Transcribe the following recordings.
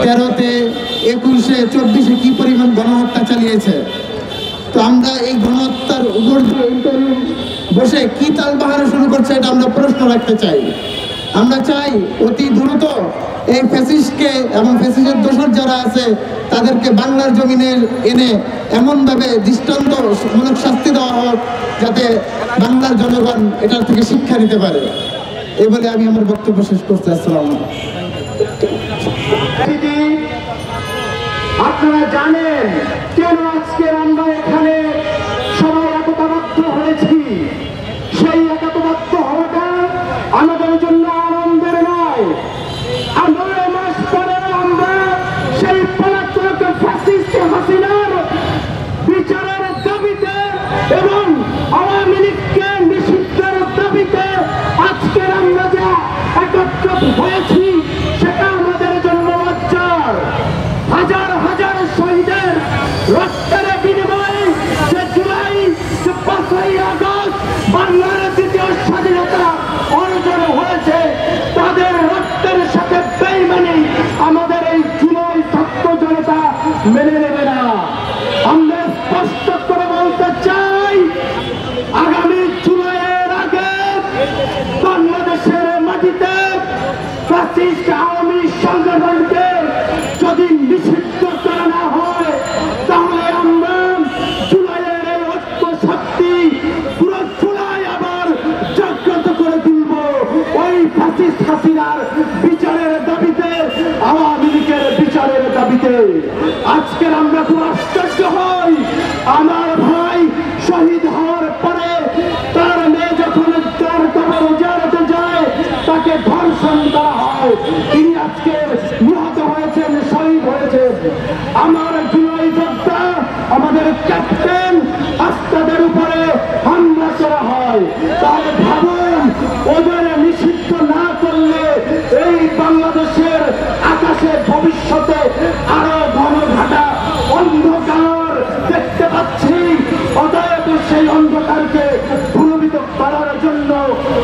13-তে, 21-এ, 24-এ কি পরিমাণ গণহত্যা চালিয়েছে। তো আমরা এই গণহত্যার উপর বসে কি তালবাহানা শুরু করছে এটা আমরা প্রশ্ন রাখতে চাই। আমরা চাই অতি দ্রুত এই ফ্যাসিস্টকে এবং ফ্যাসিস্টের দোষর যারা আছে তাদেরকে বাংলার জমিনে এনে এমনভাবে দৃষ্টান্তমূলক শাস্তি দেওয়া হোক যাতে বাংলার জনগণ এটার থেকে শিক্ষা নিতে পারে। এই বলে আমি আমার বক্তব্য শেষ করতে। আসসালামু আলাইকুম। আপনারা জানেন কেন আজকে আমরা এখানে সবাই একতাবদ্ধ হয়েছি? সেই একতাবদ্ধ হওয়াটা আমাদের জন্য আনন্দের নয়। 9 মাস পরে আমরা সেই পলাতক ফ্যাসিস্ট হাসিনার বিচারের দাবিতে এবং আওয়ামী লীগকে নিষিদ্ধের দাবিতে আজকে আমরা যা একত্রিত হয়েছি সেটা আমাদের জন্য লজ্জার। হাজার হাজার শহীদের রক্তের বিনিময়ে যে জুলাই, যে 5ই আগস্ট বাংলার দ্বিতীয় স্বাধীনতা অর্জন হয়েছে, তাদের রক্তের সাথে বেইমানি আমাদের এই জুলাই ছাত্র জনতা মেনে নেবে না। আমরা স্পষ্ট করে বলতে চাই, আগামী জুলাইয়ের আগে বাংলাদেশের মাটিতে ফ্যাসিস্ট আওয়ামী সংগঠনকে যদি নিষিদ্ধ করা না হয় তাহলে আমরা জুলাইয়ের এই ঐক্য শক্তি পুরো জুলাই আবার জাগ্রত করে তুলব। ওই ফ্যাসিস্ট হাসিনার বিচারের দাবিতে, আওয়ামী লীগের বিচারের দাবিতে। আজকের আমরা খুব আশ্চর্য হই, আমার ভাই শহীদ হওয়ার পরে তার মেয়ে যখন তার কবর জিয়ারতে যায় তাকে ধর্ষণ করা হয়। তিনি আজকে নিহত হয়েছেন, শহীদ হয়েছেন। আমার জুলাই যোদ্ধা, আমাদের ক্যাপ্টেন আস্তাদের উপরে হামলা করা হয়। তাহলে ভাবুন, ওদের নিষিদ্ধ না করলে এই বাংলাদেশের আকাশে ভবিষ্যতে আরো ঘনঘটা অন্ধকার দেখতে পাচ্ছি। অতএব সেই অন্ধকারকে দূরীভূত করার জন্য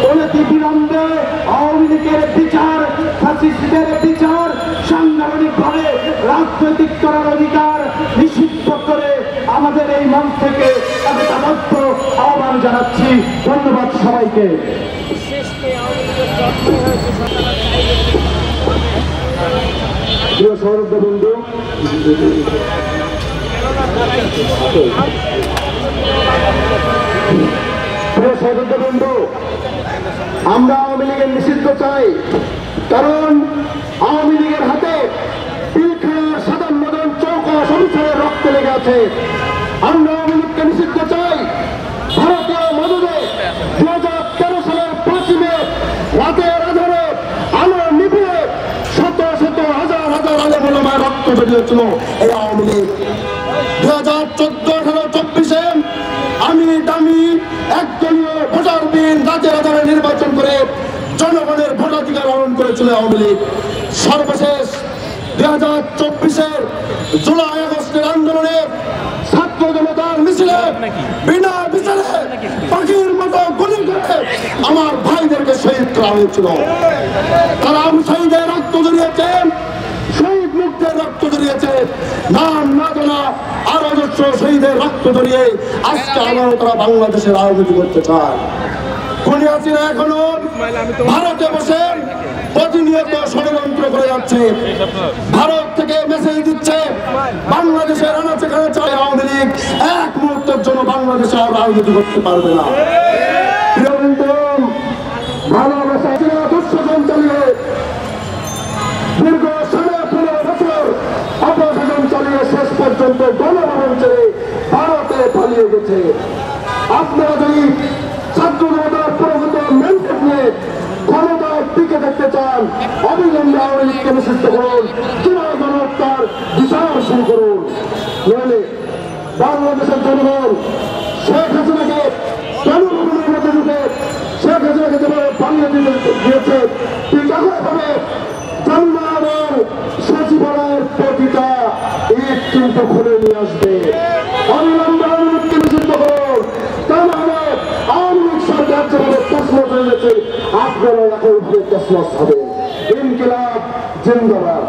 অনতি বিলম্বে আওয়ামী লীগের বিচার, ফ্যাসিস্টদের বিচার, সাংগঠনিকভাবে রাজনৈতিক করার অধিকার নিষিদ্ধ করে আমাদের এই মঞ্চ থেকে একতাবদ্ধ আহ্বান জানাচ্ছি। ধন্যবাদ সবাইকে। প্রিয় সহযোদ্ধা বন্ধু, আমরা আওয়ামী লীগের নিষিদ্ধ চাই, কারণ আওয়ামী লীগের হাতে পিলখানা, সাধারণ মদন, চৌকা, সংসারের রক্ত লেগে আছে। আমরা আওয়ামী লীগকে নিষিদ্ধ চাই। ভারতীয় মদদে 2013 সালের 5 মে রাতের আধারে আলো নিভিয়ে শত শত হাজার হাজার আলেম ওলামার রক্ত বেরিয়েছিল এই আওয়ামী লীগ। 2014-18-24-এ আমি দামি একদলীয় ভোটার বিন রাতের আধারে নির্বাচন করে জনগণের ভোটাধিকার হরণ করেছিল আওয়ামী লীগ। সর্বশেষ 2024-এর জুলাই আগস্টের আন্দোলনে ছাত্র জনতার মিছিলে বিনা বিচারে পাখির মতো গুলি করে আমার ভাইদেরকে শহীদ করা হয়েছিল। তারা শহীদের রক্ত জড়িয়েছে, শহীদ মুক্তের রক্ত জড়িয়েছে, নাম না জানা আরো অজস্র শহীদের রক্ত জড়িয়ে আজকে আবারও তারা বাংলাদেশের রাজনীতি করতে চায়। খুনি হাসিনা এখনো ভারতে বসে প্রতিনিয়ত ষড়যন্ত্র করে যাচ্ছে। ভারত থেকে মেসেজ দিচ্ছে বাংলাদেশের আনাচে কানাচে আওয়ামী লীগ এক মুহূর্তের জন্য বাংলাদেশে আর রাজনীতি করতে পারবে না। ভালোবাসা দুঃশাসন চালিয়ে দীর্ঘ 15.5 বছর অপশাসন চালিয়ে শেষ পর্যন্ত গণভবন ছেড়ে ভারতে পালিয়ে গেছে। আপনারা যদি ছাত্র জনতার প্রভূত মেন্টেন নিয়ে ক্ষমতায় টিকে থাকতে চান, অবিলম্বে আওয়ামী লীগকে নিষিদ্ধ করুন, জুলাই গণহত্যার বিচার শুরু করুন। নইলে বাংলাদেশের জনগণ শেখ হাসিনাকে জনগণের মধ্যে ঢুকে শেখ হাসিনাকে যেভাবে পালিয়ে দিয়েছে ঠিক একইভাবে জান্না এবং সচিবালয়ের প্রতিটা ইট কিন্তু খুলে নিয়ে আসবে। অবিলম্বে আওয়ামী লীগকে নিষিদ্ধ করুন, তা নাহলে আওয়ামী লীগ সরকার যেভাবে তসমস হয়ে গেছে আপনারা একইভাবে তসমস হবে। ইনকিলাব জিন্দাবাদ।